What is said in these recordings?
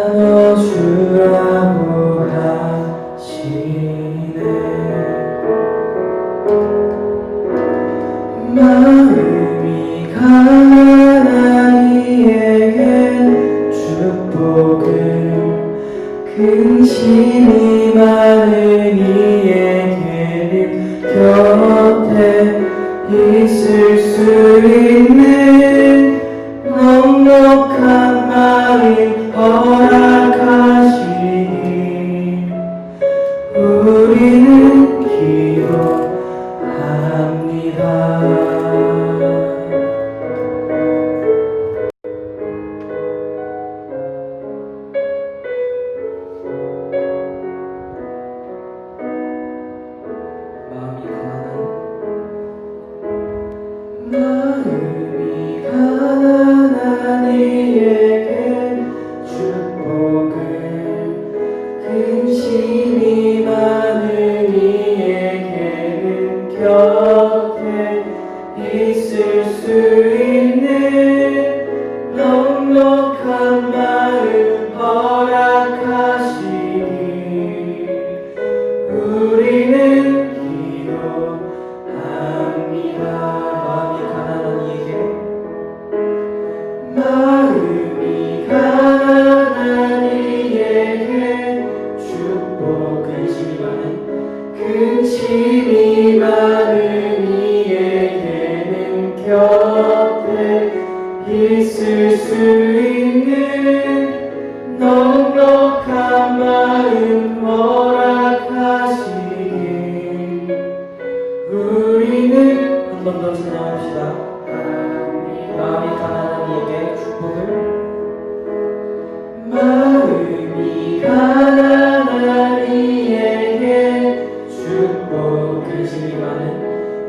나눠주라고 하시네. 마음이 가난한 이에겐 축복을, 근심이 많은 이에게는 곁에 있을 수 있는 넉넉한 마음 허락하시니 우리는 기도합니다. 마음이 가난한 이에겐 축복을, 근심이 많은 이에게는 곁에 있을 수 있는 넉넉한 마음 허락하시니 우리는 기도합니다. 마음이 가난한 이에게 축복, 근심이 많은 이에게는 곁에 있을 수 있는 넉넉한 마음 허락하시니 우리는 한 번 더 찬양합시다. 마음이 가난한 이에게 축복을, 마음이 가난한 이에게 축복,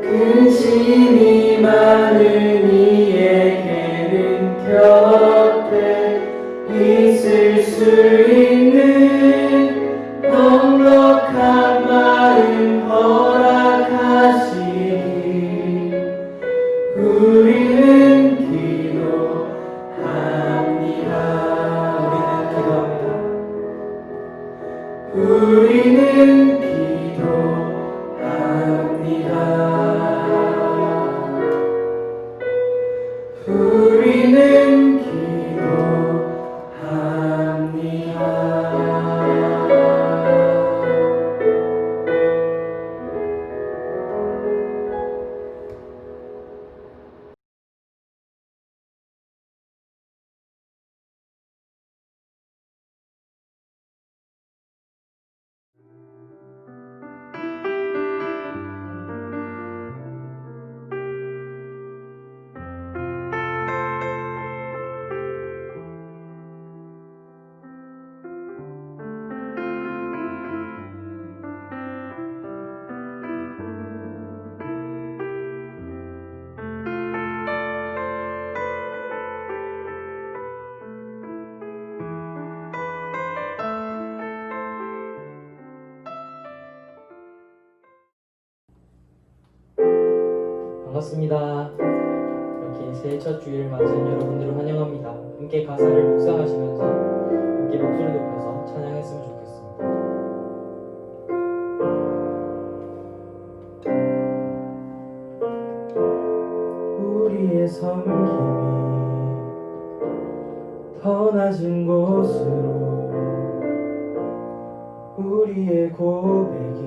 근심이 많은 이에게는 곁에 있을 수 있는 넉넉한 마음 허락하시니 우리는 기도합니다. 우리는 기도합니다. 우리는 반갑습니다. 이렇게 새해 첫 주일을 맞은 여러분들을 환영합니다. 함께 가사를 묵상하시면서 함께 목소리 높여서 찬양했으면 좋겠습니다. 우리의 섬김이 더 낮은 곳으로, 우리의 고백이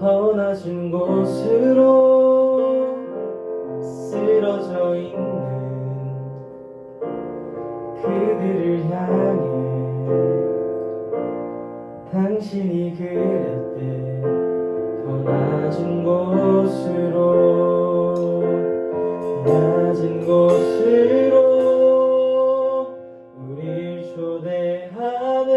더 낮은 곳으로 쓰러져 있는 그들을 향해 당신이 그랬대. 더 낮은 곳으로, 낮은 곳으로 우릴 초대하네.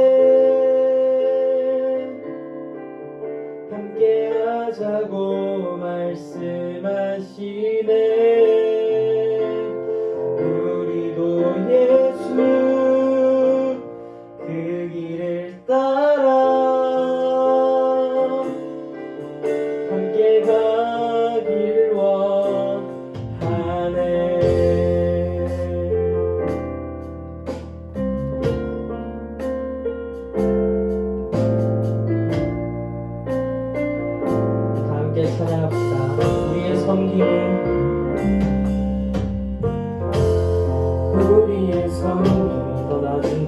함께 하자고 말씀하시네. 우리도 예수 그 길을 따라 함께 가길 원하네.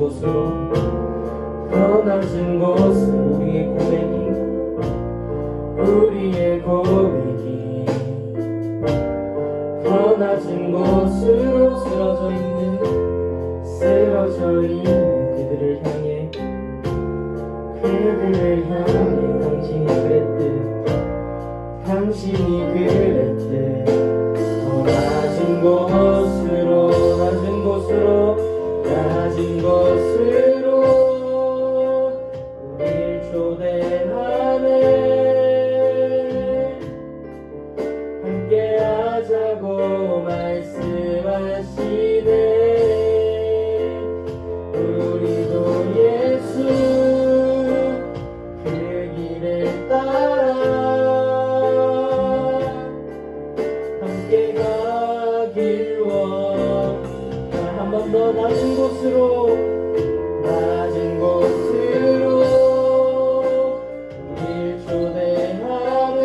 곳으로 더 낮은 곳으로 우리의 고백이 더 낮은 곳으로 쓰러져 있는 그들을 향해 당신이 그랬듯 더 낮은 곳으로 우릴 초대하네. 함께하자고 말씀하시네. 우리도 예수 그 길을 따라 함께 가길 원해. 한 번 더 낮은 곳으로 우릴 초대하네.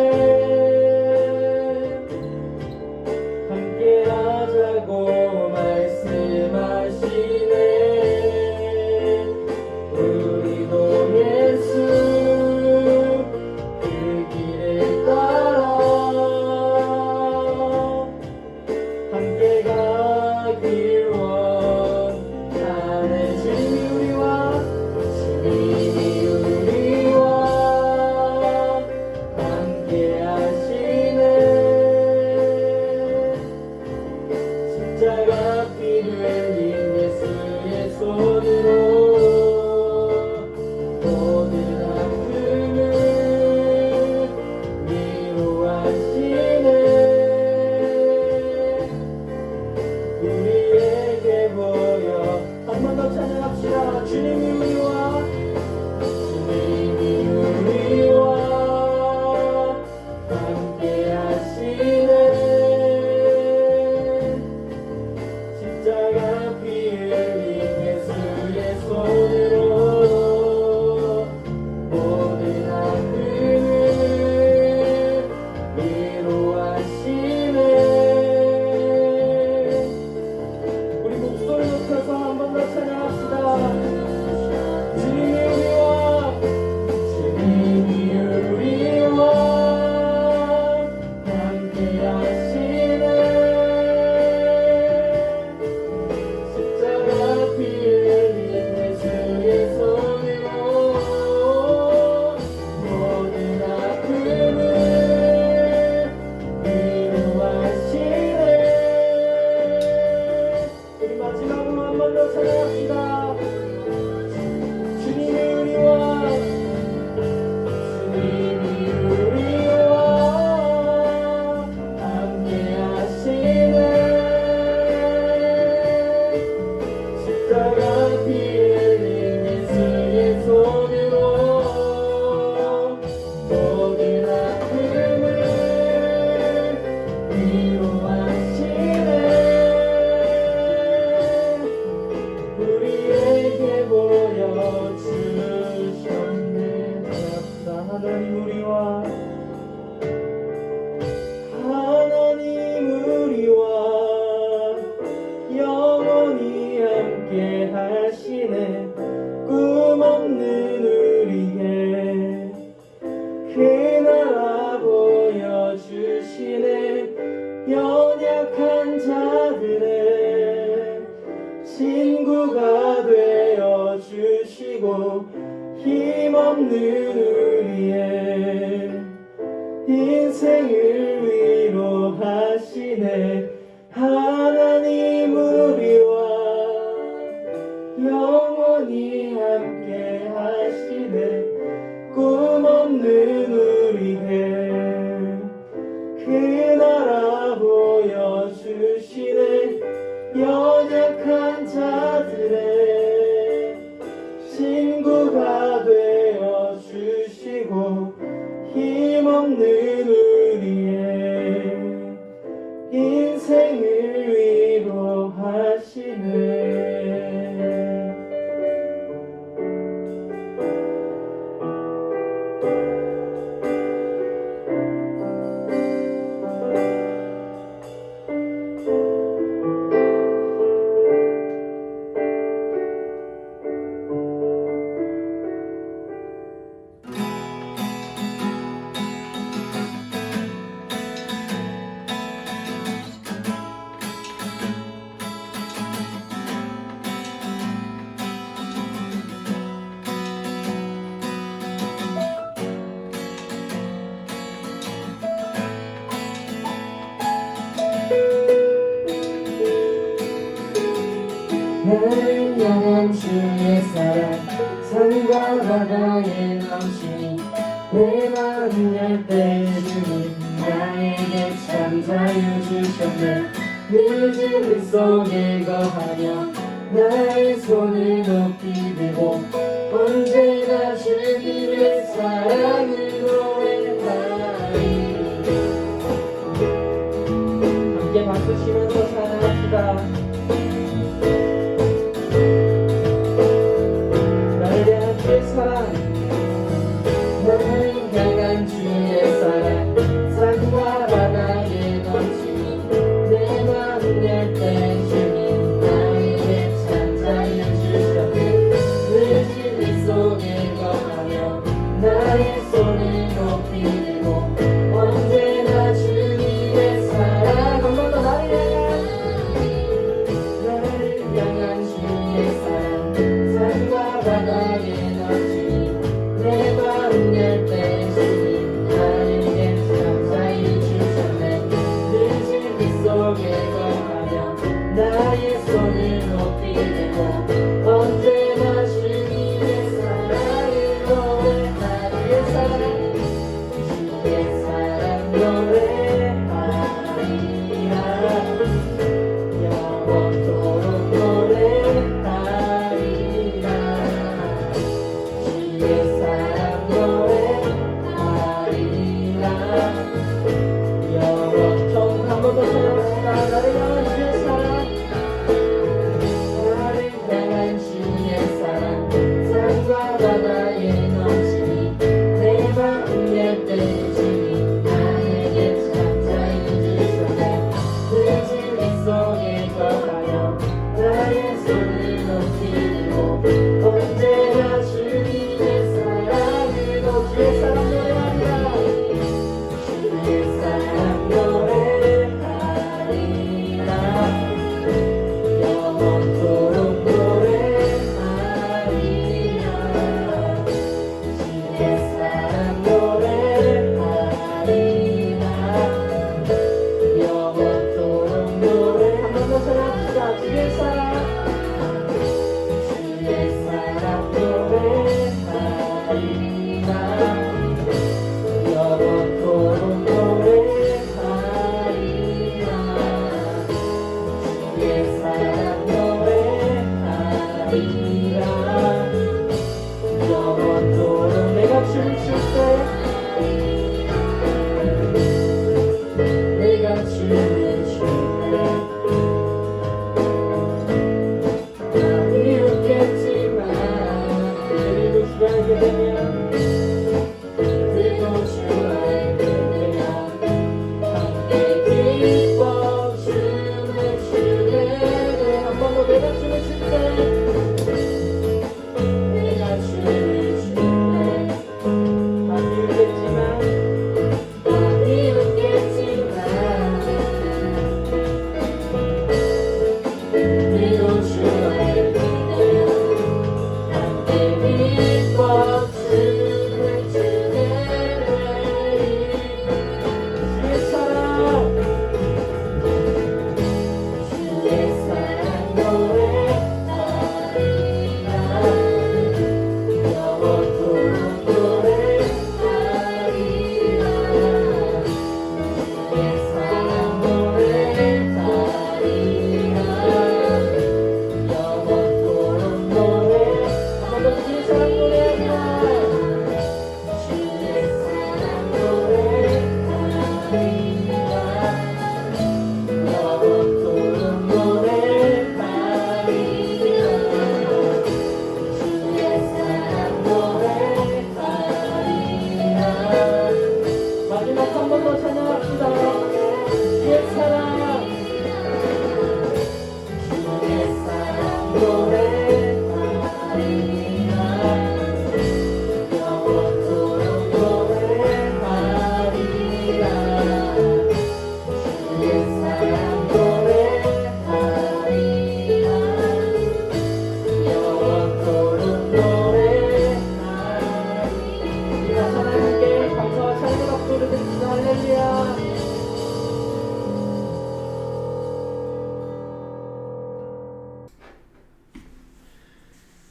함께하자고 말씀하시네. 우리도 예수 그 길을 따라 함께 가길 원하네. 주님이 우리와 함께 하시네. 십자가 피를 흘린 예수의 손으로 모든 아픔을 위로하시네. 우리에게 보여 한 번 더 찬양합시다. 주님이 우리와 함께 하시네. 십자가 피 흘린 예수의 손으로 모든 아픔을 위로하시네. 우리 목소리 높여서 한 번 더 찬양합시다. 주님이 우리와 함께 하시네. 십자가 피 흘린 예수의 손으로 모든 아픔을 위로하시네. 우리 마지막으로 한 번 더 찬양합시다. 주님이 우리와 함께 하시네. 십자가 피 흘린 예수의 손으로 모든 아픔을 위로하시네. 우리에게 보여주셨네. 하나님 우리와 영원히 함께 하시네. 꿈없는 우리에게 그 나라 보여주시네. 연약한 자들의 친구가 되어주시고 힘없는 우리의 인생을 위로하시네. 하나님 우리와 영원히 함께 하시네. 꿈없는 우리에게 그 나라 보여주시네. 연약한 자들의 친구가 되어주시고 힘없는 우리의 인생을 위로하시네. 향한 주의 사랑 산과 바다에 넘치니 내 마음 열 때 주님 나에게 참 자유 주셨네 늦은 속에 거하며 나의 손을 높이 들고 언제나 주님의 사랑을 노래하리 함께 박수 치면서 찬양합시다. 나를 향한 주의 사랑, 나를 향한 주의 사랑 산과 바다에 넘치니 내 마음 열 때 주님 나에게 참 자유 주셨네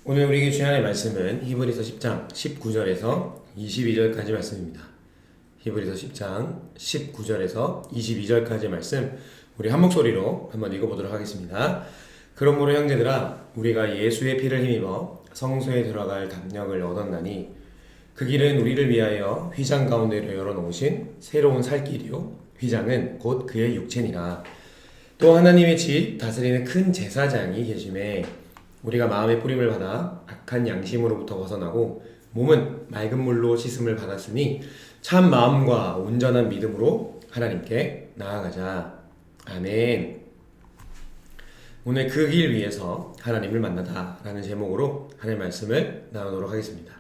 오늘 우리에게 주의 말씀은 히브리서 10장 19절에서 22절까지 말씀입니다. 히브리서 10장 19절에서 22절까지 말씀 우리 한 목소리로 한번 읽어보도록 하겠습니다. 그러므로 형제들아 우리가 예수의 피를 힘입어 성소에 들어갈 담력을 얻었나니 그 길은 우리를 위하여 휘장 가운데로 열어놓으신 새로운 살 길이요 휘장은 곧 그의 육체니라. 또 하나님의 집 다스리는 큰 제사장이 계심에 우리가 마음의 뿌림을 받아 악한 양심으로부터 벗어나고 몸은 맑은 물로 씻음을 받았으니 참 마음과 온전한 믿음으로 하나님께 나아가자. 아멘. 오늘 그 길 위에서 하나님을 만나다 라는 제목으로 하나님의 말씀을 나누도록 하겠습니다.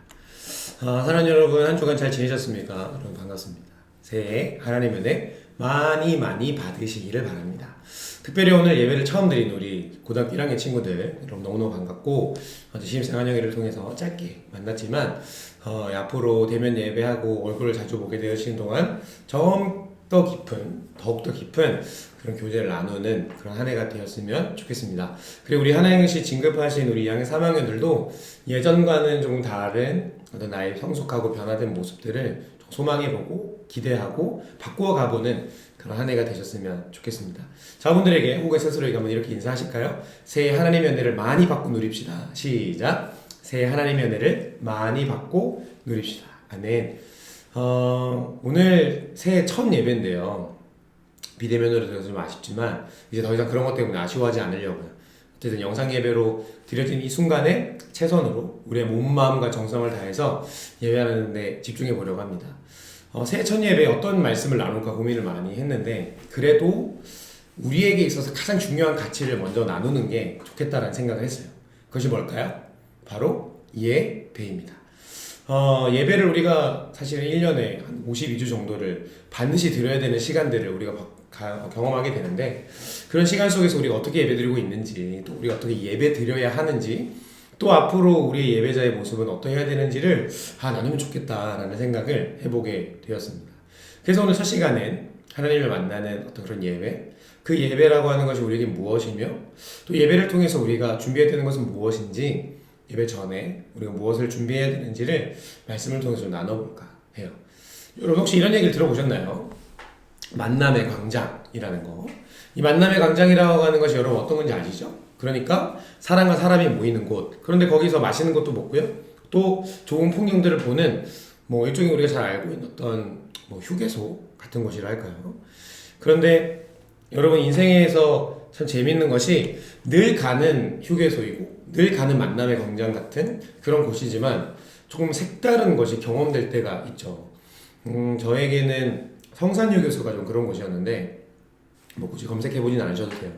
사랑하는 여러분, 한 주간 잘 지내셨습니까? 여러분 반갑습니다. 새해 하나님의 은혜 많이 받으시기를 바랍니다. 특별히 오늘 예배를 처음 드린 우리 고등학교 1학년 친구들 여러분 너무너무 반갑고 신입생 환영회를 통해서 짧게 만났지만 앞으로 대면 예배하고 얼굴을 자주 보게 되시는 동안 더욱더 깊은 그런 교제를 나누는 그런 한 해가 되었으면 좋겠습니다. 그리고 우리 하나영시 진급하신 우리 2학년 3학년들도 예전과는 조금 다른 어떤 나의 성숙하고 변화된 모습들을 소망해보고 기대하고 바꾸어 가보는 그런 한 해가 되셨으면 좋겠습니다. 자분들에게 혹은 스스로에게 한번 이렇게 인사하실까요? 새해 하나님의 은혜를 많이 받고 누립시다. 시작! 새해 하나님의 은혜를 많이 받고 누립시다. 아멘. 오늘 새해 첫 예배인데요. 비대면으로 돼서 좀 아쉽지만 이제 더 이상 그런 것 때문에 아쉬워하지 않으려고요. 어쨌든 영상 예배로 드려진 이 순간에 최선으로 우리의 몸, 마음과 정성을 다해서 예배하는 데 집중해 보려고 합니다. 새해 첫 예배에 어떤 말씀을 나눌까 고민을 많이 했는데 그래도 우리에게 있어서 가장 중요한 가치를 먼저 나누는 게 좋겠다라는 생각을 했어요. 그것이 뭘까요? 바로 예배입니다. 예배를 우리가 사실은 1년에 한 52주 정도를 반드시 드려야 되는 시간들을 우리가 경험하게 되는데 그런 시간 속에서 우리가 어떻게 예배 드리고 있는지 또 우리가 어떻게 예배 드려야 하는지 또 앞으로 우리 예배자의 모습은 어떠해야 되는지를 나누면 좋겠다라는 생각을 해보게 되었습니다. 그래서 오늘 첫 시간엔 하나님을 만나는 어떤 그런 예배, 그 예배라고 하는 것이 우리에게 무엇이며 또 예배를 통해서 우리가 준비해야 되는 것은 무엇인지 예배 전에 우리가 무엇을 준비해야 되는지를 말씀을 통해서 좀 나눠볼까 해요. 여러분 혹시 이런 얘기를 들어보셨나요? 만남의 광장이라는 거. 이 만남의 광장이라고 하는 것이 여러분 어떤 건지 아시죠? 그러니까 사람과 사람이 모이는 곳. 그런데 거기서 맛있는 것도 먹고요. 또 좋은 풍경들을 보는 일종의 우리가 잘 알고 있는 어떤 휴게소 같은 곳이라 할까요? 그런데 여러분 인생에서 참 재밌는 것이 늘 가는 휴게소이고 늘 가는 만남의 광장 같은 그런 곳이지만 조금 색다른 것이 경험될 때가 있죠. 저에게는 성산휴게소가 좀 그런 곳이었는데 굳이 검색해보진 않으셔도 돼요.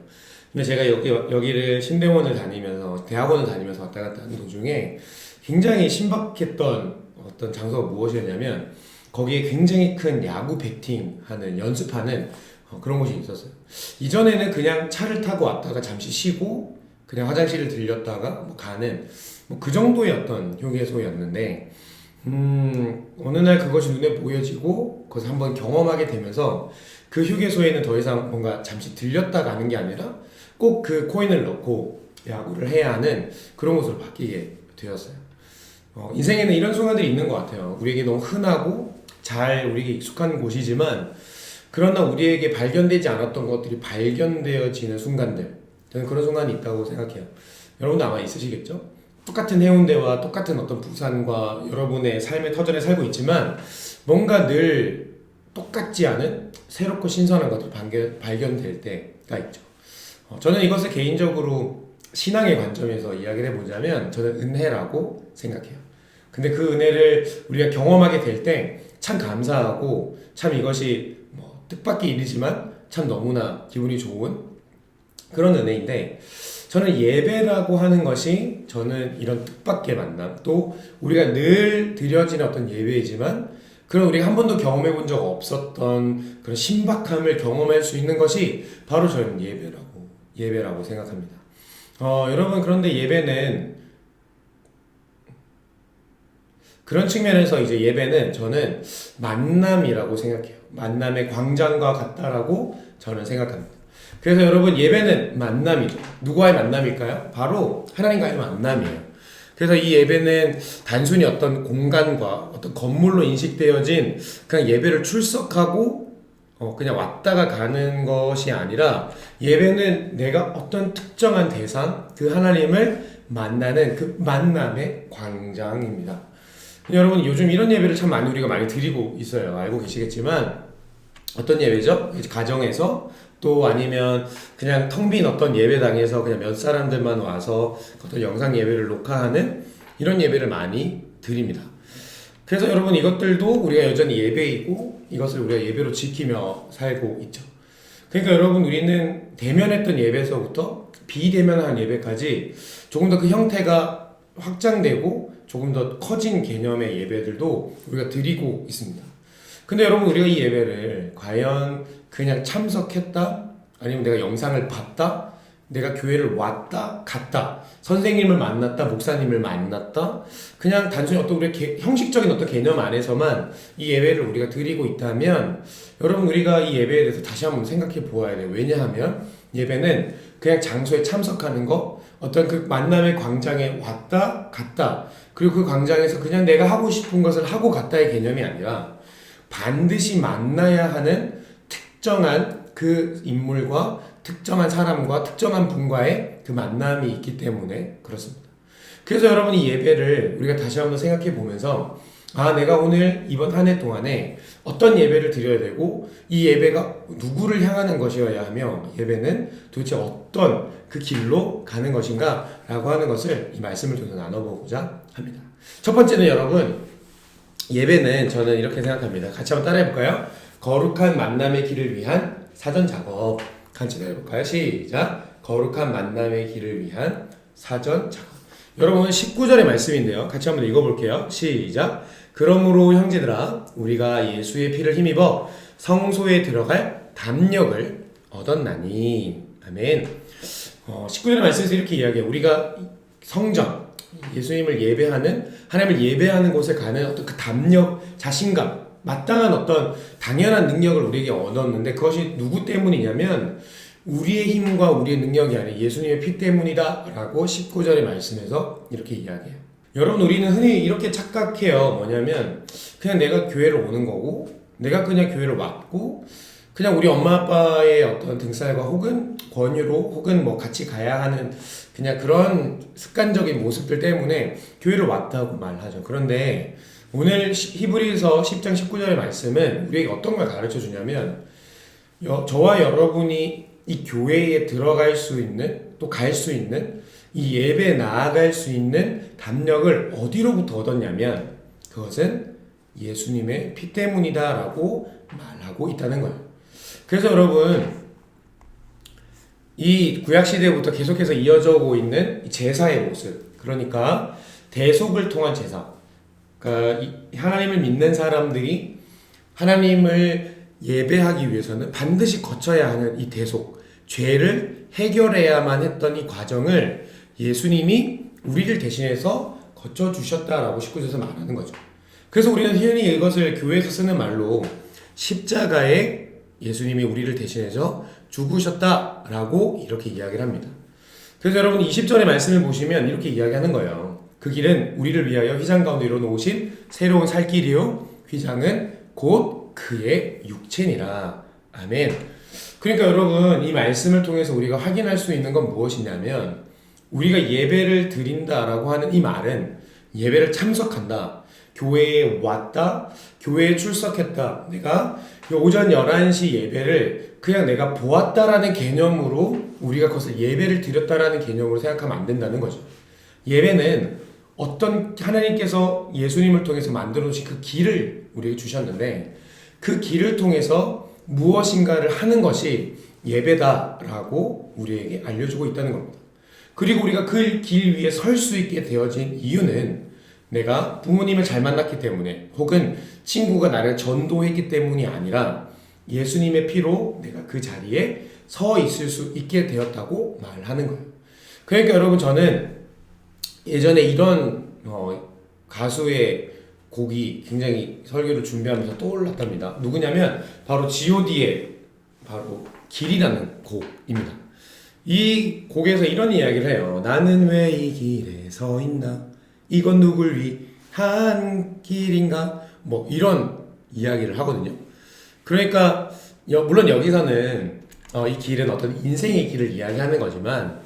근데 제가 여기를 신대원을 다니면서 대학원을 다니면서 왔다 갔다 하는 도중에 굉장히 신박했던 어떤 장소가 무엇이었냐면 거기에 굉장히 큰 야구 배팅하는 연습하는 그런 곳이 있었어요. 이전에는 그냥 차를 타고 왔다가 잠시 쉬고 그냥 화장실을 들렸다가 가는 그 정도의 어떤 휴게소였는데 어느 날 그것이 눈에 보여지고 그것을 한번 경험하게 되면서 그 휴게소에는 더 이상 뭔가 잠시 들렸다 가는 게 아니라 꼭 그 코인을 넣고 야구를 해야 하는 그런 곳으로 바뀌게 되었어요. 인생에는 이런 순간들이 있는 것 같아요. 우리에게 너무 흔하고 잘 우리에게 익숙한 곳이지만 그러나 우리에게 발견되지 않았던 것들이 발견되어지는 순간들, 저는 그런 순간이 있다고 생각해요. 여러분도 아마 있으시겠죠? 똑같은 해운대와 똑같은 어떤 부산과 여러분의 삶의 터전에 살고 있지만 뭔가 늘 똑같지 않은 새롭고 신선한 것들이 발견될 때가 있죠. 저는 이것을 개인적으로 신앙의 관점에서 이야기를 해보자면 저는 은혜라고 생각해요. 근데 그 은혜를 우리가 경험하게 될 때 참 감사하고 참 이것이 뜻밖의 일이지만 참 너무나 기분이 좋은 그런 은혜인데 저는 예배라고 하는 것이 저는 이런 뜻밖의 만남 또 우리가 늘 드려지는 어떤 예배이지만 그런 우리가 한 번도 경험해 본 적 없었던 그런 신박함을 경험할 수 있는 것이 바로 저는 예배라고 생각합니다. 여러분 그런데 예배는 그런 측면에서 이제 예배는 저는 만남이라고 생각해요. 만남의 광장과 같다라고 저는 생각합니다. 그래서 여러분 예배는 만남이죠. 누구와의 만남일까요? 바로 하나님과의 만남이에요. 그래서 이 예배는 단순히 어떤 공간과 어떤 건물로 인식되어진 그냥 예배를 출석하고 그냥 왔다가 가는 것이 아니라 예배는 내가 어떤 특정한 대상, 그 하나님을 만나는 그 만남의 광장입니다. 여러분 요즘 이런 예배를 참 많이 우리가 많이 드리고 있어요. 알고 계시겠지만 어떤 예배죠? 가정에서 또 아니면 그냥 텅 빈 어떤 예배당에서 그냥 몇 사람들만 와서 어떤 영상 예배를 녹화하는 이런 예배를 많이 드립니다. 그래서 여러분 이것들도 우리가 여전히 예배이고 이것을 우리가 예배로 지키며 살고 있죠. 그러니까 여러분 우리는 대면했던 예배에서부터 비대면한 예배까지 조금 더 그 형태가 확장되고 조금 더 커진 개념의 예배들도 우리가 드리고 있습니다. 근데 여러분 우리가 이 예배를 과연 그냥 참석했다? 아니면 내가 영상을 봤다? 내가 교회를 왔다? 갔다? 선생님을 만났다? 목사님을 만났다? 그냥 단순히 어떤 우리의 형식적인 어떤 개념 안에서만 이 예배를 우리가 드리고 있다면 여러분 우리가 이 예배에 대해서 다시 한번 생각해 보아야 돼요. 왜냐하면 예배는 그냥 장소에 참석하는 거, 어떤 그 만남의 광장에 왔다 갔다, 그리고 그 광장에서 그냥 내가 하고 싶은 것을 하고 갔다의 개념이 아니라 반드시 만나야 하는 특정한 그 인물과 특정한 사람과 특정한 분과의 그 만남이 있기 때문에 그렇습니다. 그래서 여러분 이 예배를 우리가 다시 한번 생각해 보면서 내가 오늘 이번 한 해 동안에 어떤 예배를 드려야 되고 이 예배가 누구를 향하는 것이어야 하며 예배는 도대체 어떤 그 길로 가는 것인가 라고 하는 것을 이 말씀을 통해서 나눠보고자 합니다. 첫 번째는 여러분 예배는 저는 이렇게 생각합니다. 같이 한번 따라해 볼까요? 거룩한 만남의 길을 위한 사전 작업. 같이 따라해 볼까요? 시작. 거룩한 만남의 길을 위한 사전 작업. 여러분 19절의 말씀인데요. 같이 한번 읽어볼게요. 시작. 그러므로 형제들아 우리가 예수의 피를 힘입어 성소에 들어갈 담력을 얻었나니. 아멘. 19절의 말씀에서 이렇게 이야기해요. 우리가 성전, 예수님을 예배하는, 하나님을 예배하는 곳에 가는 어떤 그 담력, 자신감, 마땅한 어떤 당연한 능력을 우리에게 얻었는데 그것이 누구 때문이냐면 우리의 힘과 우리의 능력이 아니라 예수님의 피 때문이다 라고 19절의 말씀에서 이렇게 이야기해요. 여러분 우리는 흔히 이렇게 착각해요. 뭐냐면 그냥 내가 교회를 오는 거고 내가 그냥 교회를 왔고 그냥 우리 엄마 아빠의 어떤 등살과 혹은 권유로 혹은 뭐 같이 가야 하는 그냥 그런 습관적인 모습들 때문에 교회를 왔다고 말하죠. 그런데 오늘 히브리서 10장 19절의 말씀은 우리에게 어떤 걸 가르쳐 주냐면 저와 여러분이 이 교회에 들어갈 수 있는 또 갈 수 있는 이 예배에 나아갈 수 있는 담력을 어디로부터 얻었냐면 그것은 예수님의 피 때문이다 라고 말하고 있다는 거예요. 그래서 여러분 이 구약시대부터 계속해서 이어져 오고 있는 제사의 모습, 그러니까 대속을 통한 제사, 그러니까 하나님을 믿는 사람들이 하나님을 예배하기 위해서는 반드시 거쳐야 하는 이 대속, 죄를 해결해야만 했던 이 과정을 예수님이 우리를 대신해서 거쳐주셨다라고 19절에서 말하는 거죠. 그래서 우리는 흔히 이것을 교회에서 쓰는 말로 십자가에 예수님이 우리를 대신해서 죽으셨다라고 이렇게 이야기를 합니다. 그래서 여러분 20절의 말씀을 보시면 이렇게 이야기하는 거예요. 그 길은 우리를 위하여 휘장 가운데 이뤄놓으신 새로운 살 길이요 휘장은 곧 그의 육체니라. 아멘. 그러니까 여러분 이 말씀을 통해서 우리가 확인할 수 있는 건 무엇이냐면 우리가 예배를 드린다라고 하는 이 말은 예배를 참석한다, 교회에 왔다, 교회에 출석했다, 내가 오전 11시 예배를 그냥 내가 보았다라는 개념으로 우리가 그것을 예배를 드렸다라는 개념으로 생각하면 안 된다는 거죠. 예배는 어떤 하나님께서 예수님을 통해서 만들어주신 그 길을 우리에게 주셨는데 그 길을 통해서 무엇인가를 하는 것이 예배다라고 우리에게 알려주고 있다는 겁니다. 그리고 우리가 그 길 위에 설 수 있게 되어진 이유는 내가 부모님을 잘 만났기 때문에 혹은 친구가 나를 전도했기 때문이 아니라 예수님의 피로 내가 그 자리에 서 있을 수 있게 되었다고 말하는 거예요. 그러니까 여러분 저는 예전에 이런 가수의 곡이 굉장히 설교를 준비하면서 떠올랐답니다. 누구냐면 바로 G.O.D의 바로 길이라는 곡입니다. 이 곡에서 이런 이야기를 해요. 나는 왜 이 길에 서 있나? 이건 누굴 위한 길인가? 뭐 이런 이야기를 하거든요. 그러니까 물론 여기서는 이 길은 어떤 인생의 길을 이야기하는 거지만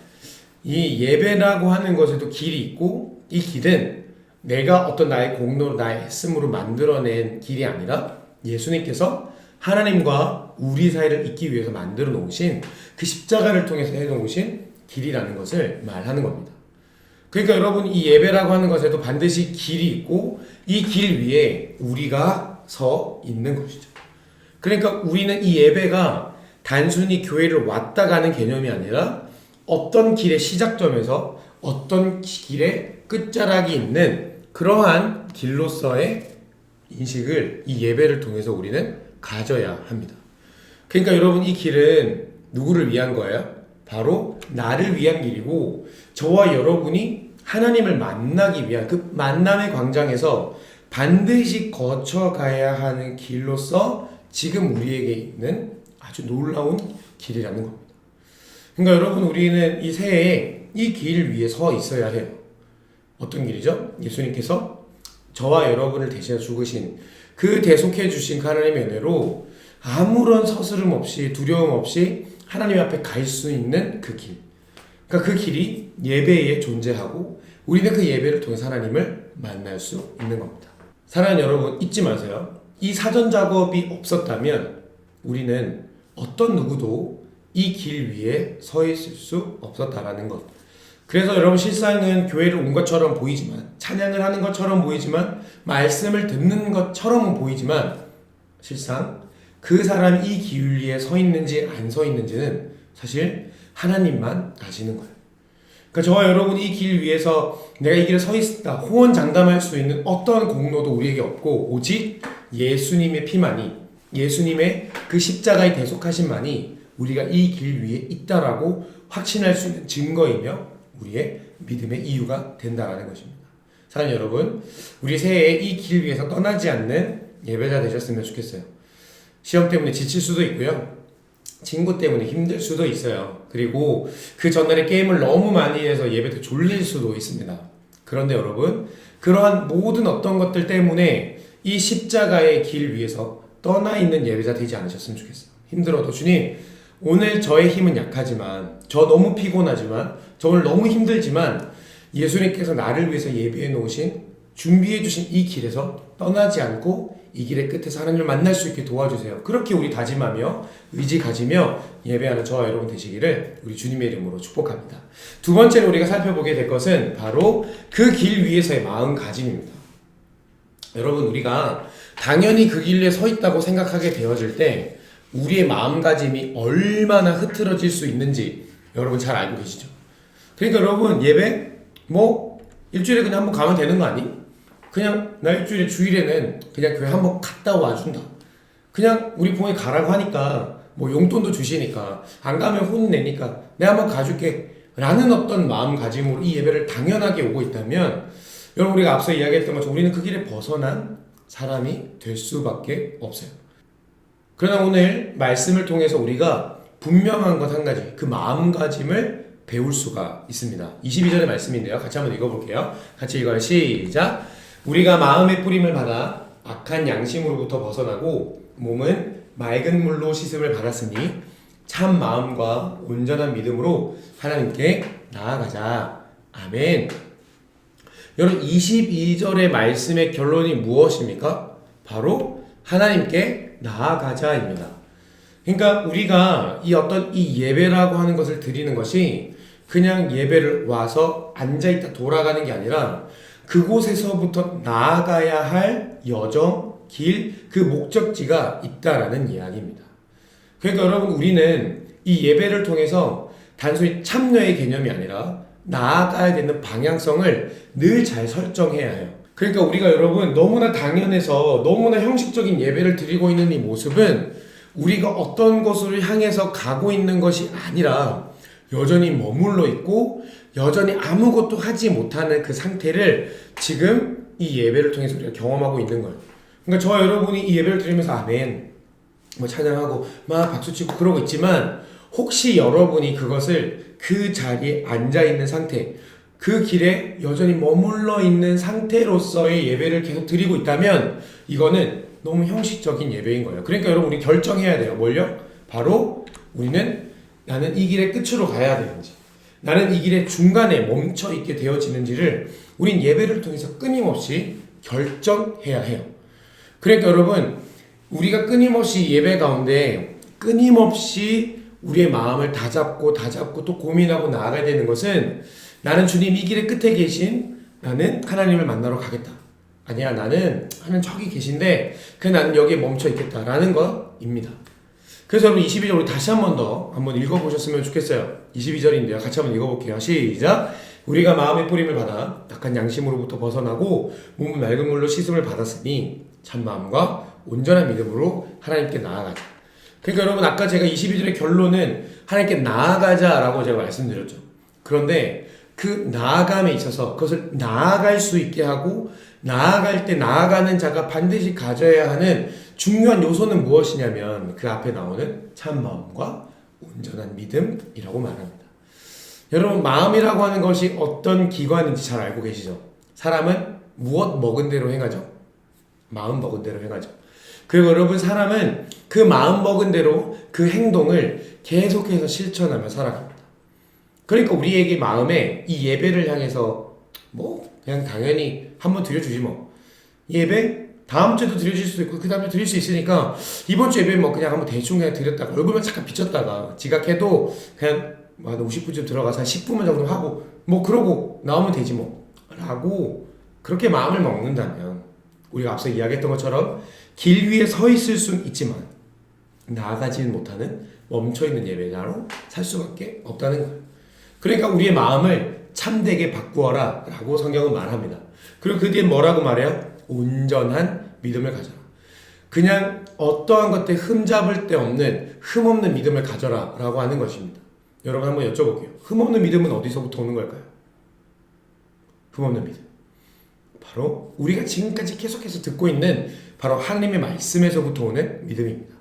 이 예배라고 하는 것에도 길이 있고 이 길은 내가 어떤 나의 공로로 나의 애씀으로 만들어낸 길이 아니라 예수님께서 하나님과 우리 사이를 잇기 위해서 만들어 놓으신 그 십자가를 통해서 해놓으신 길이라는 것을 말하는 겁니다. 그러니까 여러분 이 예배라고 하는 것에도 반드시 길이 있고 이 길 위에 우리가 서 있는 것이죠. 그러니까 우리는 이 예배가 단순히 교회를 왔다 가는 개념이 아니라 어떤 길의 시작점에서 어떤 길의 끝자락이 있는 그러한 길로서의 인식을 이 예배를 통해서 우리는 가져야 합니다. 그러니까 여러분 이 길은 누구를 위한 거예요? 바로 나를 위한 길이고 저와 여러분이 하나님을 만나기 위한 그 만남의 광장에서 반드시 거쳐가야 하는 길로서 지금 우리에게 있는 아주 놀라운 길이라는 겁니다. 그러니까 여러분 우리는 이 새해에 이 길 위에 서 있어야 해요. 어떤 길이죠? 예수님께서 저와 여러분을 대신해 죽으신 그 대속해 주신 하나님의 은혜로 아무런 서스름 없이 두려움 없이 하나님 앞에 갈 수 있는 그 길. 그러니까 그 길이 예배에 존재하고 우리는 그 예배를 통해서 하나님을 만날 수 있는 겁니다. 사랑하는 여러분 잊지 마세요. 이 사전 작업이 없었다면 우리는 어떤 누구도 이 길 위에 서 있을 수 없었다라는 것. 그래서 여러분 실상은 교회를 온 것처럼 보이지만 찬양을 하는 것처럼 보이지만 말씀을 듣는 것처럼은 보이지만 실상 그 사람이 이 길 위에 서 있는지 안 서 있는지는 사실 하나님만 아시는 거예요. 그러니까 저와 여러분이 이 길 위에서 내가 이 길에 서 있다 호언장담할 수 있는 어떤 공로도 우리에게 없고 오직 예수님의 피만이 예수님의 그 십자가의 대속하심만이 우리가 이 길 위에 있다라고 확신할 수 있는 증거이며 우리의 믿음의 이유가 된다라는 것입니다. 사랑하는 여러분, 우리 새해에 이 길 위에서 떠나지 않는 예배자 되셨으면 좋겠어요. 시험 때문에 지칠 수도 있고요. 친구 때문에 힘들 수도 있어요. 그리고 그 전날에 게임을 너무 많이 해서 예배 때 졸릴 수도 있습니다. 그런데 여러분, 그러한 모든 어떤 것들 때문에 이 십자가의 길 위에서 떠나 있는 예배자 되지 않으셨으면 좋겠어요. 힘들어도 주님, 오늘 저의 힘은 약하지만, 저 너무 피곤하지만, 저 오늘 너무 힘들지만 예수님께서 나를 위해서 예비해 놓으신 준비해 주신 이 길에서 떠나지 않고 이 길의 끝에서 하나님을 만날 수 있게 도와주세요. 그렇게 우리 다짐하며 의지 가지며 예배하는 저와 여러분 되시기를 우리 주님의 이름으로 축복합니다. 두 번째로 우리가 살펴보게 될 것은 바로 그 길 위에서의 마음가짐입니다. 여러분 우리가 당연히 그 길 위에 서 있다고 생각하게 되어질 때 우리의 마음가짐이 얼마나 흐트러질 수 있는지 여러분 잘 알고 계시죠? 그러니까 여러분 예배 일주일에 그냥 한번 가면 되는 거 아니? 그냥 나 일주일에 주일에는 그냥 교회 한번 갔다 와준다. 그냥 우리 부모님 가라고 하니까 용돈도 주시니까 안 가면 혼내니까 내가 한번 가줄게 라는 어떤 마음가짐으로 이 예배를 당연하게 오고 있다면 여러분 우리가 앞서 이야기했던 것처럼 우리는 그 길에 벗어난 사람이 될 수밖에 없어요. 그러나 오늘 말씀을 통해서 우리가 분명한 것 한 가지, 그 마음가짐을 배울 수가 있습니다. 22절의 말씀인데요. 같이 한번 읽어볼게요. 같이 읽어요. 시작! 우리가 마음의 뿌림을 받아 악한 양심으로부터 벗어나고 몸은 맑은 물로 씻음을 받았으니 참 마음과 온전한 믿음으로 하나님께 나아가자. 아멘. 여러분 22절의 말씀의 결론이 무엇입니까? 바로 하나님께 나아가자입니다. 그러니까 우리가 이 예배라고 하는 것을 드리는 것이 그냥 예배를 와서 앉아있다 돌아가는 게 아니라 그곳에서부터 나아가야 할 여정, 길, 그 목적지가 있다라는 이야기입니다. 그러니까 여러분 우리는 이 예배를 통해서 단순히 참여의 개념이 아니라 나아가야 되는 방향성을 늘 잘 설정해야 해요. 그러니까 우리가 여러분 너무나 당연해서 너무나 형식적인 예배를 드리고 있는 이 모습은 우리가 어떤 곳으로 향해서 가고 있는 것이 아니라 여전히 머물러 있고 여전히 아무것도 하지 못하는 그 상태를 지금 이 예배를 통해서 우리가 경험하고 있는 거예요. 그러니까 저와 여러분이 이 예배를 드리면서 아멘 찬양하고 막 박수치고 그러고 있지만 혹시 여러분이 그것을 그 자리에 앉아있는 상태 그 길에 여전히 머물러 있는 상태로서의 예배를 계속 드리고 있다면 이거는 너무 형식적인 예배인 거예요. 그러니까 여러분 우리 결정해야 돼요. 뭘요? 바로 우리는 나는 이 길의 끝으로 가야 되는지 나는 이 길의 중간에 멈춰 있게 되어지는지를 우린 예배를 통해서 끊임없이 결정해야 해요. 그러니까 여러분 우리가 끊임없이 예배 가운데 끊임없이 우리의 마음을 다잡고 또 고민하고 나아가야 되는 것은 나는 주님 이 길의 끝에 계신 나는 하나님을 만나러 가겠다. 아니야 나는 하나님 저기 계신데 나는 여기에 멈춰 있겠다라는 것입니다. 그래서 여러분 22절 우리 다시 한 번 더 한번 읽어보셨으면 좋겠어요. 22절인데요. 같이 한번 읽어볼게요. 시작. 우리가 마음의 뿌림을 받아 악한 양심으로부터 벗어나고 몸은 맑은 물로 씻음을 받았으니 참마음과 온전한 믿음으로 하나님께 나아가자. 그러니까 여러분 아까 제가 22절의 결론은 하나님께 나아가자라고 제가 말씀드렸죠. 그런데 그 나아감에 있어서 그것을 나아갈 수 있게 하고 나아갈 때 나아가는 자가 반드시 가져야 하는 중요한 요소는 무엇이냐면 그 앞에 나오는 참마음과 온전한 믿음이라고 말합니다. 여러분 마음이라고 하는 것이 어떤 기관인지 잘 알고 계시죠? 사람은 무엇 먹은 대로 행하죠? 마음 먹은 대로 행하죠. 그리고 여러분 사람은 그 마음 먹은 대로 그 행동을 계속해서 실천하며 살아갑니다. 그러니까 우리에게 마음에 이 예배를 향해서 뭐 그냥 당연히 한번 드려주지 뭐 예배 다음 주에도 드려줄 수도 있고 그 다음에 드릴 수 있으니까 이번 주 예배 뭐 그냥 한번 대충 그냥 드렸다가 얼굴만 잠깐 비쳤다가 지각해도 그냥 한 50분쯤 들어가서 한 10분만 정도 하고 뭐 그러고 나오면 되지 뭐 라고 그렇게 마음을 먹는다면 우리가 앞서 이야기했던 것처럼 길 위에 서 있을 수는 있지만 나아가지는 못하는 멈춰있는 예배자로 살 수밖에 없다는 거예요. 그러니까 우리의 마음을 참되게 바꾸어라 라고 성경은 말합니다. 그리고 그 뒤에 뭐라고 말해요? 온전한 믿음을 가져라. 그냥 어떠한 것들 흠잡을 데 없는 흠없는 믿음을 가져라 라고 하는 것입니다. 여러분 한번 여쭤볼게요. 흠없는 믿음은 어디서부터 오는 걸까요? 흠없는 믿음 바로 우리가 지금까지 계속해서 듣고 있는 바로 하나님의 말씀에서부터 오는 믿음입니다.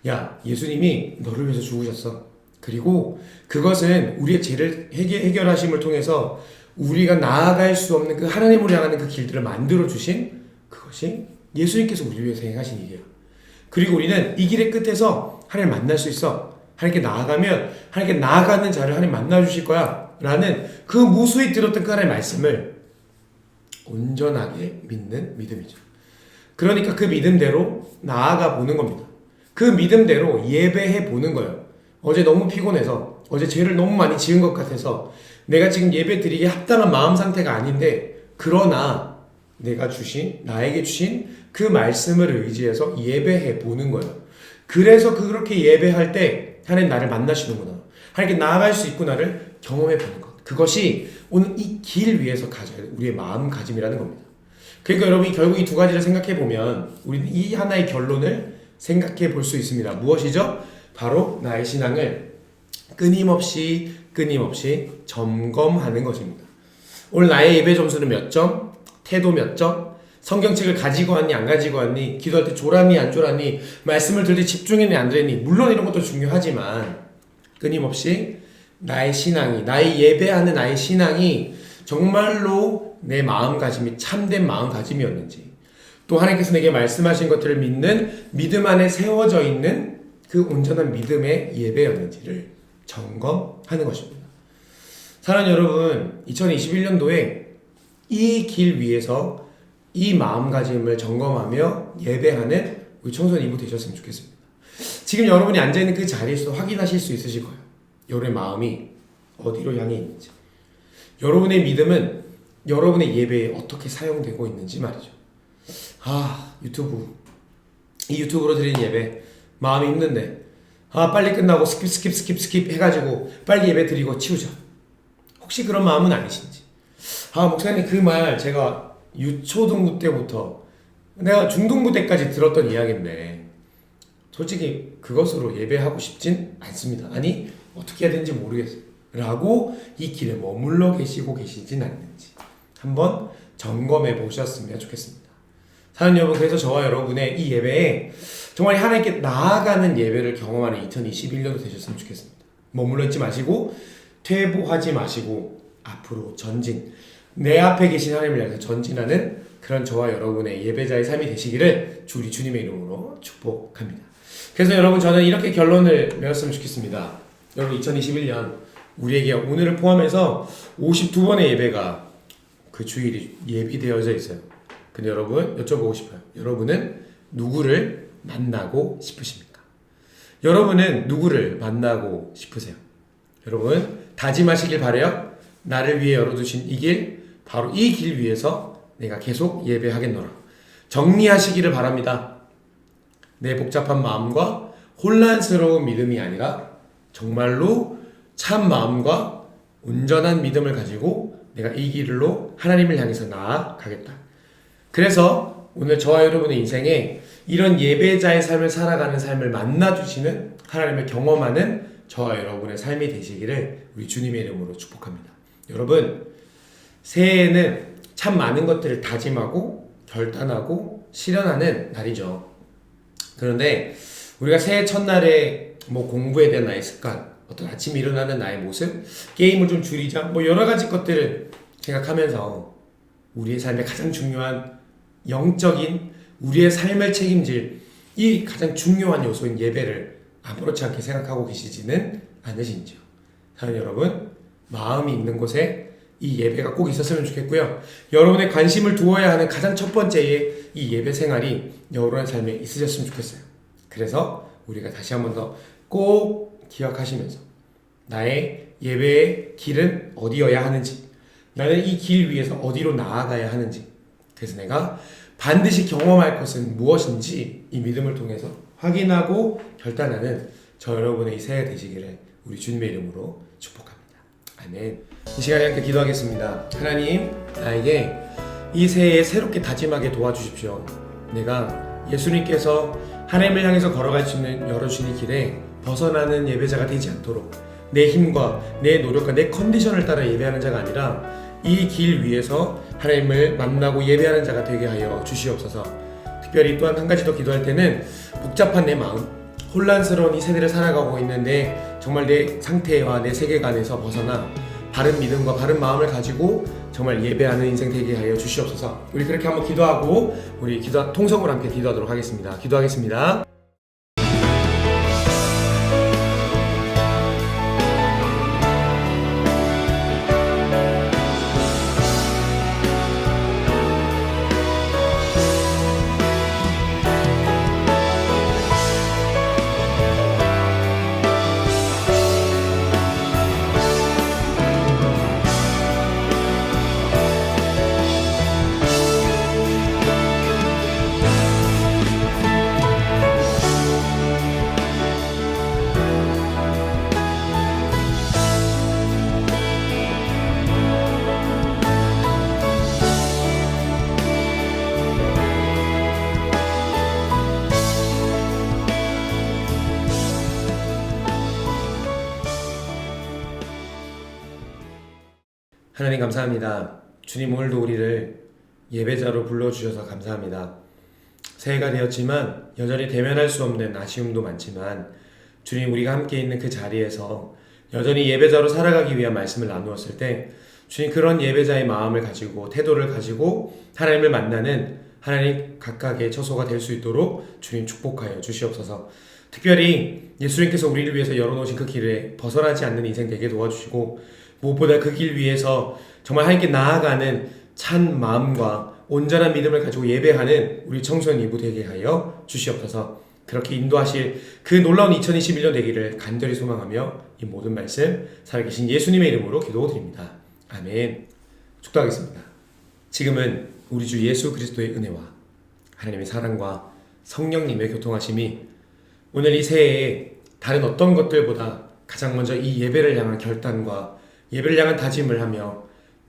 야 예수님이 너를 위해서 죽으셨어. 그리고 그것은 우리의 죄를 해결하심을 통해서 우리가 나아갈 수 없는 그 하나님으로 향하는 그 길들을 만들어 주신 그것이 예수님께서 우리 위해서 행하신 일이야. 그리고 우리는 이 길의 끝에서 하나님 만날 수 있어. 하나님께 나아가면 하나님께 나아가는 자를 하나님 만나 주실 거야 라는 그 무수히 들었던 그 하나님의 말씀을 온전하게 믿는 믿음이죠. 그러니까 그 믿음대로 나아가 보는 겁니다. 그 믿음대로 예배해 보는 거예요. 어제 너무 피곤해서 어제 죄를 너무 많이 지은 것 같아서 내가 지금 예배 드리기에 합당한 마음 상태가 아닌데 그러나 내가 나에게 주신 그 말씀을 의지해서 예배해 보는 거예요. 그래서 그렇게 예배할 때 하나님 나를 만나시는구나. 하나님께 나아갈 수 있구나를 경험해 보는 것. 그것이 오늘 이 길 위에서 가져야 돼. 우리의 마음가짐이라는 겁니다. 그러니까 여러분이 결국 이 두 가지를 생각해 보면 우리는 이 하나의 결론을 생각해 볼 수 있습니다. 무엇이죠? 바로 나의 신앙을 끊임없이 점검하는 것입니다. 오늘 나의 예배 점수는 몇 점? 태도 몇 점? 성경책을 가지고 왔니 안 가지고 왔니? 기도할 때 졸았니 안 졸았니? 말씀을 들을 때 집중했니 안 됐니? 물론 이런 것도 중요하지만 끊임없이 나의 신앙이 나의 예배하는 나의 신앙이 정말로 내 마음가짐이 참된 마음가짐이었는지 또 하나님께서 내게 말씀하신 것들을 믿는 믿음 안에 세워져 있는 그 온전한 믿음의 예배였는지를 점검하는 것입니다. 사랑하는 여러분 2021년도에 이 길 위에서 이 마음가짐을 점검하며 예배하는 우리 청소년 이부 되셨으면 좋겠습니다. 지금 여러분이 앉아있는 그 자리에서도 확인하실 수 있으실 거예요. 여러분의 마음이 어디로 향해 있는지 여러분의 믿음은 여러분의 예배에 어떻게 사용되고 있는지 말이죠. 이 유튜브로 드리는 예배 마음이 힘든데 빨리 끝나고 스킵 해가지고 빨리 예배 드리고 치우자. 혹시 그런 마음은 아니신지. 목사님 그 말 제가 유초등부 때부터 내가 중등부 때까지 들었던 이야기인데 솔직히 그것으로 예배하고 싶진 않습니다. 아니 어떻게 해야 되는지 모르겠어요 라고 이 길에 머물러 계시진 않는지 한번 점검해 보셨으면 좋겠습니다. 사랑하는 여러분 그래서 저와 여러분의 이 예배에 정말 하나님께 나아가는 예배를 경험하는 2021년도 되셨으면 좋겠습니다. 머물러 있지 마시고 퇴보하지 마시고 앞으로 전진, 내 앞에 계신 하나님을 향해서 전진하는 그런 저와 여러분의 예배자의 삶이 되시기를 우리 주님의 이름으로 축복합니다. 그래서 여러분, 저는 이렇게 결론을 내렸으면 좋겠습니다. 여러분, 2021년 우리에게 오늘을 포함해서 52번의 예배가 그 주일이 예비되어져 있어요. 근데 여러분, 여쭤보고 싶어요. 여러분은 누구를 만나고 싶으십니까? 여러분은 누구를 만나고 싶으세요? 여러분, 다짐하시길 바라요. 나를 위해 열어두신 이 길, 바로 이 길 위에서 내가 계속 예배하겠노라. 정리하시기를 바랍니다. 내 복잡한 마음과 혼란스러운 믿음이 아니라 정말로 참 마음과 온전한 믿음을 가지고 내가 이 길로 하나님을 향해서 나아가겠다. 그래서 오늘 저와 여러분의 인생에 이런 예배자의 삶을 살아가는 삶을 만나주시는 하나님을 경험하는 저와 여러분의 삶이 되시기를 우리 주님의 이름으로 축복합니다. 여러분, 새해에는 참 많은 것들을 다짐하고 결단하고 실현하는 날이죠. 그런데 우리가 새해 첫날에 공부에 대한 나의 습관, 어떤 아침에 일어나는 나의 모습, 게임을 좀 줄이자, 여러 가지 것들을 생각하면서 우리의 삶에 가장 중요한 영적인 우리의 삶을 책임질 이 가장 중요한 요소인 예배를 아무렇지 않게 생각하고 계시지는 않으신지요. 사랑하는 여러분, 마음이 있는 곳에 이 예배가 꼭 있었으면 좋겠고요. 여러분의 관심을 두어야 하는 가장 첫 번째의 이 예배 생활이 여러분의 삶에 있으셨으면 좋겠어요. 그래서 우리가 다시 한 번 더 꼭 기억하시면서 나의 예배의 길은 어디여야 하는지, 나는 이 길 위에서 어디로 나아가야 하는지, 그래서 내가 반드시 경험할 것은 무엇인지 이 믿음을 통해서 확인하고 결단하는 저 여러분의 이 새해 되시기를 우리 주님의 이름으로 축복합니다. 아멘. 이 시간에 함께 기도하겠습니다. 하나님, 나에게 이 새해에 새롭게 다짐하게 도와주십시오. 내가 예수님께서 하나님을 향해서 걸어갈 수 있는 열어주신 이 길에 벗어나는 예배자가 되지 않도록 내 힘과 내 노력과 내 컨디션을 따라 예배하는 자가 아니라 이 길 위에서 하나님을 만나고 예배하는 자가 되게 하여 주시옵소서. 특별히 또한 한 가지 더 기도할 때는 복잡한 내 마음, 혼란스러운 이 세대를 살아가고 있는데 정말 내 상태와 내 세계관에서 벗어나 바른 믿음과 바른 마음을 가지고 정말 예배하는 인생 되게 하여 주시옵소서. 우리 그렇게 한번 기도하고 우리 기도 통성으로 함께 기도하도록 하겠습니다. 기도하겠습니다. 하나님 감사합니다. 주님, 오늘도 우리를 예배자로 불러주셔서 감사합니다. 새해가 되었지만 여전히 대면할 수 없는 아쉬움도 많지만 주님, 우리가 함께 있는 그 자리에서 여전히 예배자로 살아가기 위한 말씀을 나누었을 때 주님, 그런 예배자의 마음을 가지고 태도를 가지고 하나님을 만나는 하나님 각각의 처소가 될 수 있도록 주님 축복하여 주시옵소서. 특별히 예수님께서 우리를 위해서 열어놓으신 그 길에 벗어나지 않는 인생 되게 도와주시고 무엇보다 그 길 위에서 정말 하나님께 나아가는 찬 마음과 온전한 믿음을 가지고 예배하는 우리 청소년 이부 되게 하여 주시옵소서. 그렇게 인도하실 그 놀라운 2021년 되기를 간절히 소망하며 이 모든 말씀 살아계신 예수님의 이름으로 기도드립니다. 아멘. 축도하겠습니다. 지금은 우리 주 예수 그리스도의 은혜와 하나님의 사랑과 성령님의 교통하심이 오늘 이 새해에 다른 어떤 것들보다 가장 먼저 이 예배를 향한 결단과 예배를 향한 다짐을 하며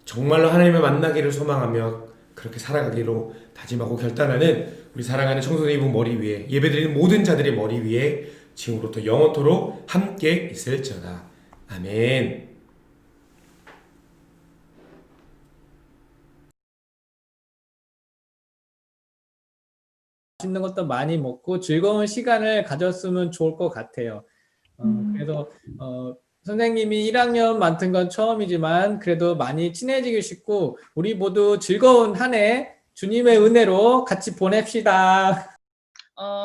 정말로 하나님을 만나기를 소망하며 그렇게 살아가기로 다짐하고 결단하는 우리 사랑하는 청소년 이분 머리 위에, 예배드리는 모든 자들의 머리 위에 지금부터 영원토록 함께 있을지어다. 아멘. 맛있는 것도 많이 먹고 즐거운 시간을 가졌으면 좋을 것 같아요. 그래서 선생님이 1학년 맡은 건 처음이지만 그래도 많이 친해지고 싶고 우리 모두 즐거운 한 해 주님의 은혜로 같이 보냅시다.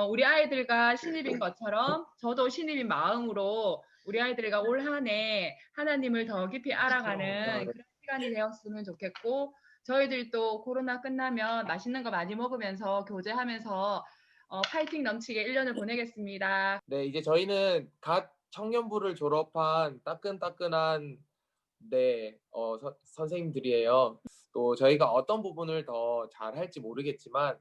우리 아이들과 신입인 것처럼 저도 신입인 마음으로 우리 아이들과 올 한 해 하나님을 더 깊이 알아가는 그런 시간이 되었으면 좋겠고 저희들도 코로나 끝나면 맛있는 거 많이 먹으면서 교제하면서 파이팅 넘치게 1년을 보내겠습니다. 네, 이제 저희는 갓 청년부를 졸업한 따끈따끈한 선생님들이에요. 또 저희가 어떤 부분을 더 잘할지 모르겠지만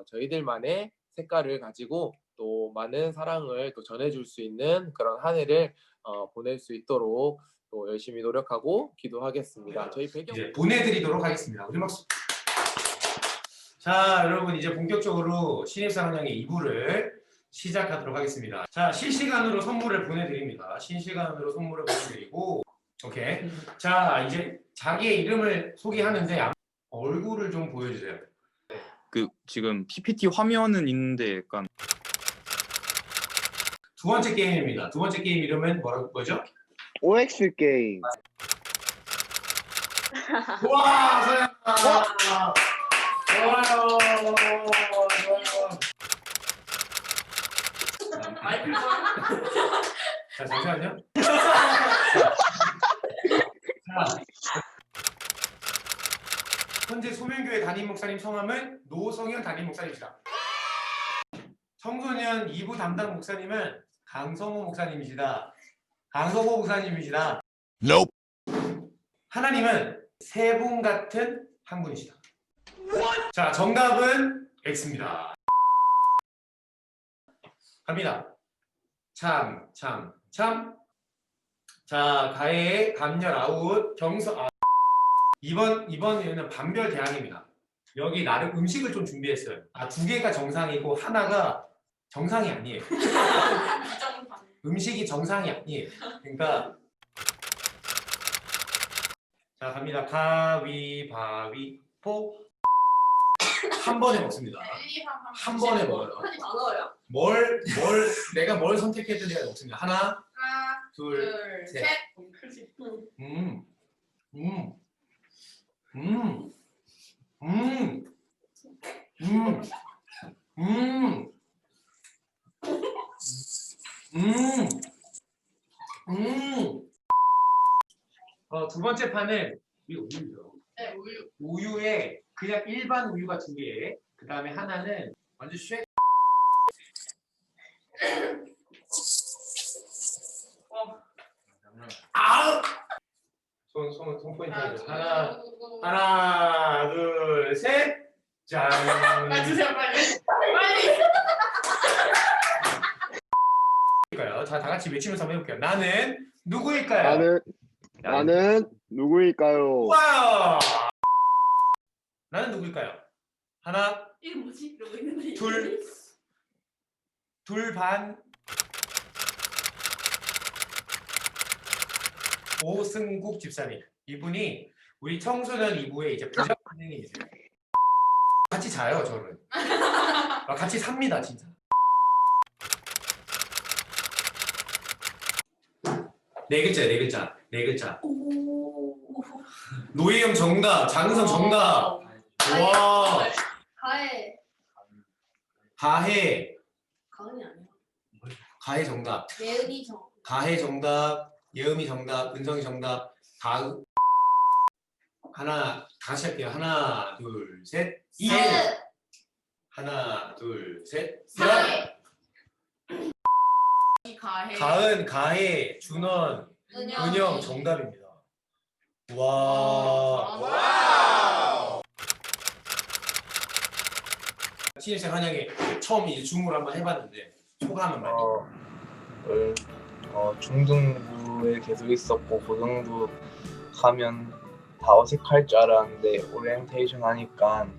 저희들만의 색깔을 가지고 또 많은 사랑을 또 전해줄 수 있는 그런 한 해를 보낼 수 있도록 또 열심히 노력하고 기도하겠습니다. 저희 배경 이제 보내드리도록 하겠습니다. 우리 박수. 자, 여러분 이제 본격적으로 신입사원형의 2부를 시작하도록 하겠습니다. 자, 실시간으로 선물을 보내드립니다. 실시간으로 선물을 보내드리고, 오케이. 자, 이제 자기의 이름을 소개하는데 얼굴을 좀 보여주세요. 지금 PPT 화면은 있는데 약간 두 번째 게임입니다. 두 번째 게임 이름은 뭐죠? OX 게임. 와, 서영! 좋아요. 자, 잠시만요. 자, 현재 소명교회 담임 목사님 성함은 노성현 담임 목사님이시다. 청소년 2부 담당 목사님은 강성호 목사님이시다. 강성호 목사님이시다. Nope. 하나님은 세 분 같은 한 분이시다. 자, 정답은 X입니다. 갑니다. 참. 자, 가해, 감열, 아웃, 경서, 이번에는 반별 대항입니다. 여기 나름 음식을 좀 준비했어요. 두 개가 정상이고 하나가 정상이 아니에요. 음식이 정상이 아니에요. 그러니까 자, 갑니다. 가위바위보. 한 번에 먹습니다. 한 번에 먹어요. 내가 뭘 선택해도 내가 먹습니다. 하나, 둘, 셋. 두 번째 판은 이 우유죠. 네, 우유. 우유에 그냥 일반 우유가 두 개. 그 다음에 하나는 완전 쉐. 아우! 손 포인트 하죠. 하나, 둘, 셋. 짠. 주세요 빨리. 자, 다 같이 외치면서 한번 해볼게요. 나는 누구일까요? 나는 누구일까요? 와우! 나는 누구일까요? 하나, 이게 뭐지? 이러고 있는데. 둘 반. 오승국 집사님. 이분이 우리 청소년 2부의 이제 부장 선생님이세요. 같이 자요, 저는. 같이 삽니다, 진짜. 네 글자. 노예형 정답, 장은성 정답. 와. 가해. 가은이 아니야. 가해 정답. 예은이 정. 가해 정답. 예음이 정답. 은성이 정답. 하나, 다시 할게요. 하나, 둘, 셋. 이해. 하나, 둘, 셋. 가은, 가해, 준원, 은영 정답입니다. 와. 신입생 한양에 처음 이제 줌으로 한번 해봤는데 소감 한 마디. 중등부에 계속 있었고 고등부 가면 다 어색할 줄 알았는데 오리엔테이션 하니까 안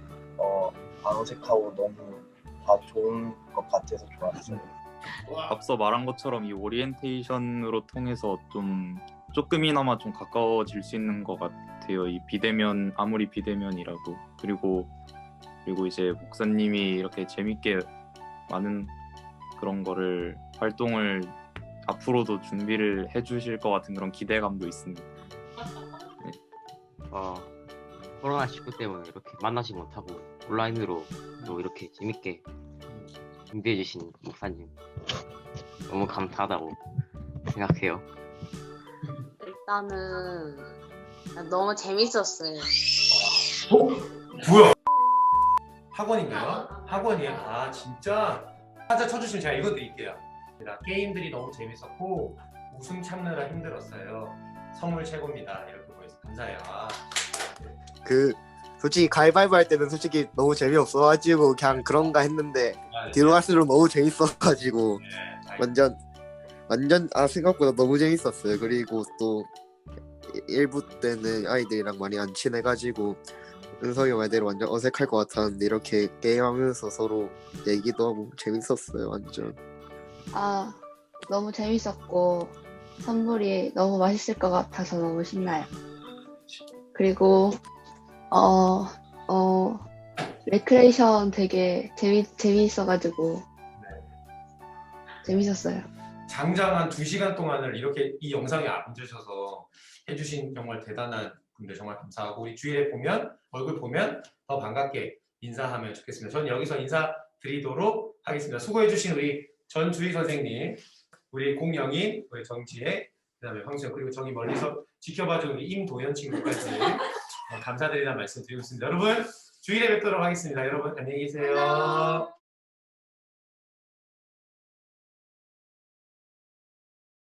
어색하고 너무 다 좋은 것 같아서 좋았어요. 앞서 말한 것처럼 이 오리엔테이션으로 통해서 조금이나마 좀 가까워질 수 있는 것 같아요. 이 비대면, 아무리 비대면이라도. 그리고 이제 목사님이 이렇게 재밌게 많은 그런 거를 활동을 앞으로도 준비를 해주실 것 같은 그런 기대감도 있습니다. 코로나19 때문에 이렇게 만나지 못하고 온라인으로 또 이렇게 재밌게 준비해 주신 목사님 너무 감사하다고 생각해요. 일단은 너무 재밌었어요. 뭐야? 학원인가요? 학원이야? 아 진짜? 한자 쳐주시면 제가 읽어드릴게요. 게임들이 너무 재밌었고 웃음 참느라 힘들었어요. 선물 최고입니다. 이렇게 보여서 감사해요. 솔직히 가위바위보 할 때는 솔직히 너무 재미없어가지고 그냥 그런가 했는데 뒤로 갈수록 너무 재밌어가지고 완전 생각보다 너무 재밌었어요. 그리고 또 1부 때는 아이들이랑 많이 안 친해가지고 은석이 말대로 완전 어색할 것 같았는데 이렇게 게임하면서 서로 얘기도 하고 재밌었어요. 완전. 너무 재밌었고 선물이 너무 맛있을 것 같아서 너무 신나요. 그리고 레크레이션 되게 재미있어가지고 재밌었어요. 장장한 2시간 동안을 이렇게 이 영상에 앉으셔서 해주신 정말 대단한 분들 정말 감사하고 우리 주위에 보면 얼굴 보면 더 반갑게 인사하면 좋겠습니다. 저는 여기서 인사드리도록 하겠습니다. 수고해주신 우리 전주희 선생님, 우리 공영인, 우리 정지혜, 그다음에 황수영 그리고 저기 멀리서 지켜봐준 우리 임도현 친구까지 감사드리다는 말씀 드리고 있습니다. 여러분 주일에 뵙도록 하겠습니다. 여러분 안녕히 계세요.